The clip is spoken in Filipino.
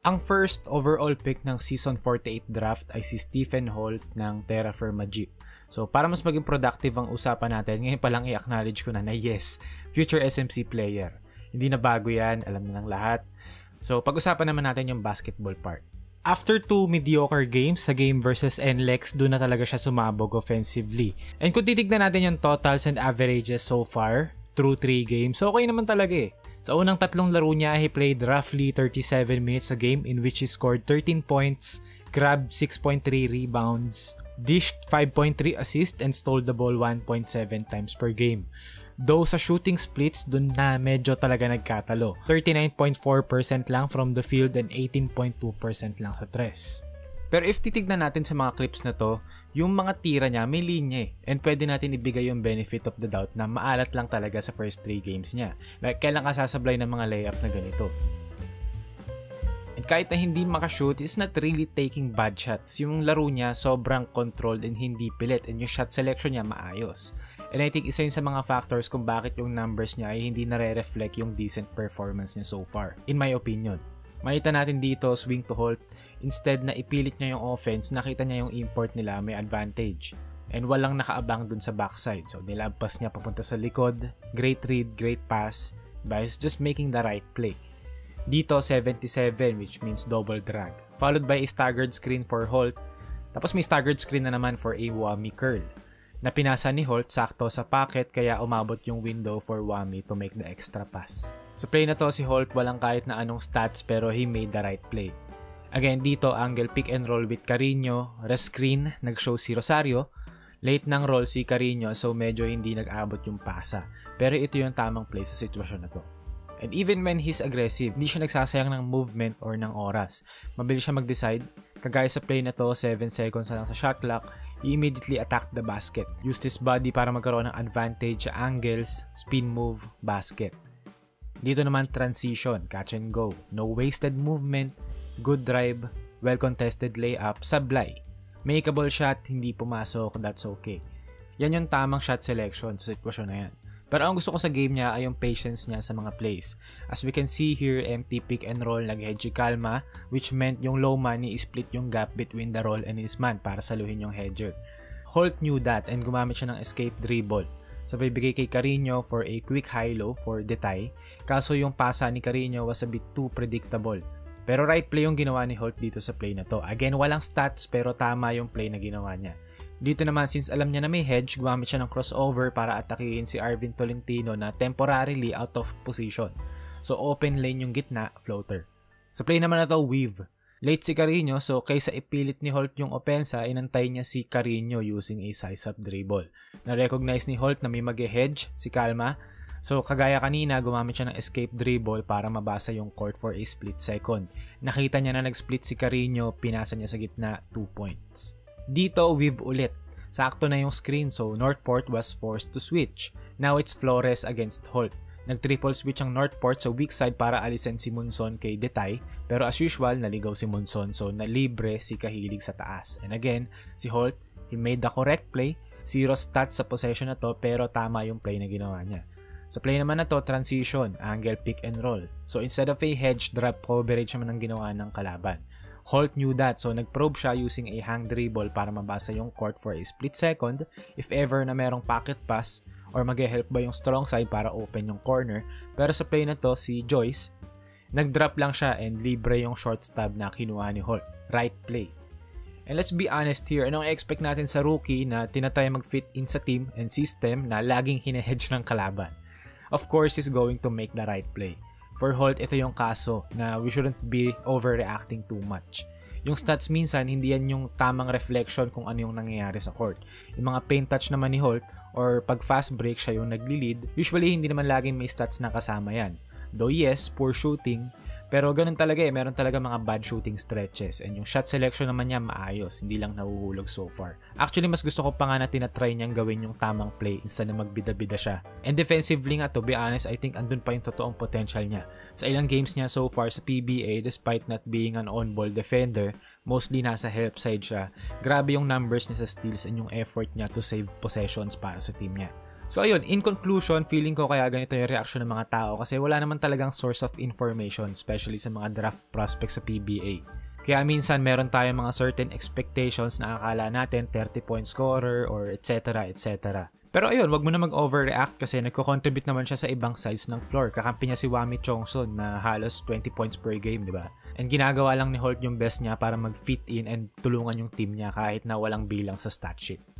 Ang first overall pick ng Season 48 draft ay si Stephen Holt ng Terra Firma Jeep. So para mas maging productive ang usapan natin, ngayon pa lang i-acknowledge ko na yes, future SMC player. Hindi na bago yan, alam na ng lahat. So pag-usapan naman natin yung basketball part. After 2 mediocre games sa game versus NLEX, doon na talaga siya sumabog offensively. And kung titignan natin yung totals and averages so far, through 3 games, okay naman talaga eh. Sa unang 3 laro niya, he played roughly 37 minutes a game in which he scored 13 points, grabbed 6.3 rebounds, dished 5.3 assists, and stole the ball 1.7 times per game. Though sa shooting splits, dun na medyo talaga nagkatalo. 39.4% lang from the field and 18.2% lang sa tres. Pero if titignan natin sa mga clips na to, yung mga tira niya may linya eh. And pwede natin ibigay yung benefit of the doubt na maalat lang talaga sa first 3 games niya. Like, kailan ka sasablay ng mga layup na ganito. And kahit na hindi makashoot, is not really taking bad shots. Yung laro niya sobrang controlled and hindi pilit. And yung shot selection niya maayos. And I think isa yun sa mga factors kung bakit yung numbers niya ay hindi nare-reflect yung decent performance niya so far. In my opinion. Makita natin dito, swing to Holt. Instead na ipilit niya yung offense, nakita niya yung import nila may advantage. And walang nakaabang dun sa backside. So nilabpas niya papunta sa likod. Great read, great pass. But he's just making the right play. Dito 77, which means double drag. Followed by a staggered screen for Holt. Tapos may staggered screen na naman for a whammy curl. Na pinasa ni Holt sakto sa pocket kaya umabot yung window for whammy to make the extra pass. Sa play na to, si Holt walang kahit na anong stats pero he made the right play. Again, dito, angle pick and roll with Carino, rest screen, nag-show si Rosario. Late ng roll si Carino so medyo hindi nag-abot yung pasa. Pero ito yung tamang play sa sitwasyon na to. And even when he's aggressive, hindi siya nagsasayang ng movement or ng oras. Mabilis siya mag-decide. Kagaya sa play na to, 7 seconds na lang sa shot clock, he immediately attacked the basket. Used his body para magkaroon ng advantage sa angles, spin move, basket. Dito naman transition, catch and go. No wasted movement, good drive, well-contested layup, sablay. Makeable shot, hindi pumasok, that's okay. Yan yung tamang shot selection sa sitwasyon na yan. Pero ang gusto ko sa game niya ay yung patience niya sa mga plays. As we can see here, empty pick and roll, nag-hedge kalma, which meant yung low man i-split yung gap between the roll and his man para saluhin yung hedger. Holt knew that and gumamit siya ng escape dribble. Sabay bigay kay Carino for a quick high-low for Detay, kaso yung pasa ni Carino was a bit too predictable. Pero right play yung ginawa ni Holt dito sa play na to. Again, walang stats pero tama yung play na ginawa niya. Dito naman, since alam niya na may hedge, gumamit siya ng crossover para atakihin si Arvin Tolentino na temporarily out of position. So open lane yung gitna, floater. Sa play naman na to, weave. Late si Carino, so kaysa ipilit ni Holt yung opensa, inantay niya si Carino using a size-up dribble. Na-recognize ni Holt na may mag-hedge, si Kalma. So kagaya kanina, gumamit siya ng escape dribble para mabasa yung court for a split second. Nakita niya na nag-split si Carino, pinasa niya sa gitna, 2 points. Dito, weave ulit. Sakto na yung screen, so Northport was forced to switch. Now it's Flores against Holt. Nag-triple switch ang Northport sa weak side para alisin si Monson kay Detay, pero as usual, naligaw si Monson, so nalibre si Kahilig sa taas. And again, si Holt, he made the correct play. 0 stats sa possession na to, pero tama yung play na ginawa niya. Sa play naman na to, transition, angle pick and roll. So instead of a hedge, drop coverage naman ang ginawa ng kalaban. Holt knew that, so nag-probe siya using a hang dribble para mabasa yung court for a split second if ever na merong pocket pass or mag-help ba yung strong side para open yung corner. Pero sa play na to, si Joyce, nag-drop lang siya and libre yung short stab na kinuha ni Holt. Right play. And let's be honest here, anong expect natin sa rookie na tinatay mag-fit in sa team and system na laging hinehedge ng kalaban? Of course, he's going to make the right play. For Holt, ito yung kaso na we shouldn't be overreacting too much. Yung stats minsan, hindi yan yung tamang reflection kung ano yung nangyayari sa court. Yung mga paint touch naman ni Holt or pag fast break siya yung nagli-lead, usually hindi naman laging may stats na kasama yan. Though yes, poor shooting, pero ganun talaga meron talaga mga bad shooting stretches and yung shot selection naman niya maayos, hindi lang nahuhulog so far. Actually, mas gusto ko pa nga na tinatry niyang gawin yung tamang play instead na magbida-bida siya. And defensively nga, to be honest, I think andun pa yung totoong potential niya. Sa ilang games niya so far sa PBA, despite not being an on-ball defender, mostly nasa help side siya. Grabe yung numbers niya sa steals and yung effort niya to save possessions para sa team niya. So ayun, in conclusion, feeling ko kaya ganito yung reaction ng mga tao kasi wala naman talagang source of information, especially sa mga draft prospects sa PBA. Kaya minsan meron tayong mga certain expectations na akala natin 30-point scorer or etc. etc. Pero ayun, wag mo na mag-overreact kasi nagko-contribute naman siya sa ibang sides ng floor. Kakampi niya si Wami Chongson na halos 20 points per game, di ba? And ginagawa lang ni Holt yung best niya para mag-fit in and tulungan yung team niya kahit na walang bilang sa stat sheet.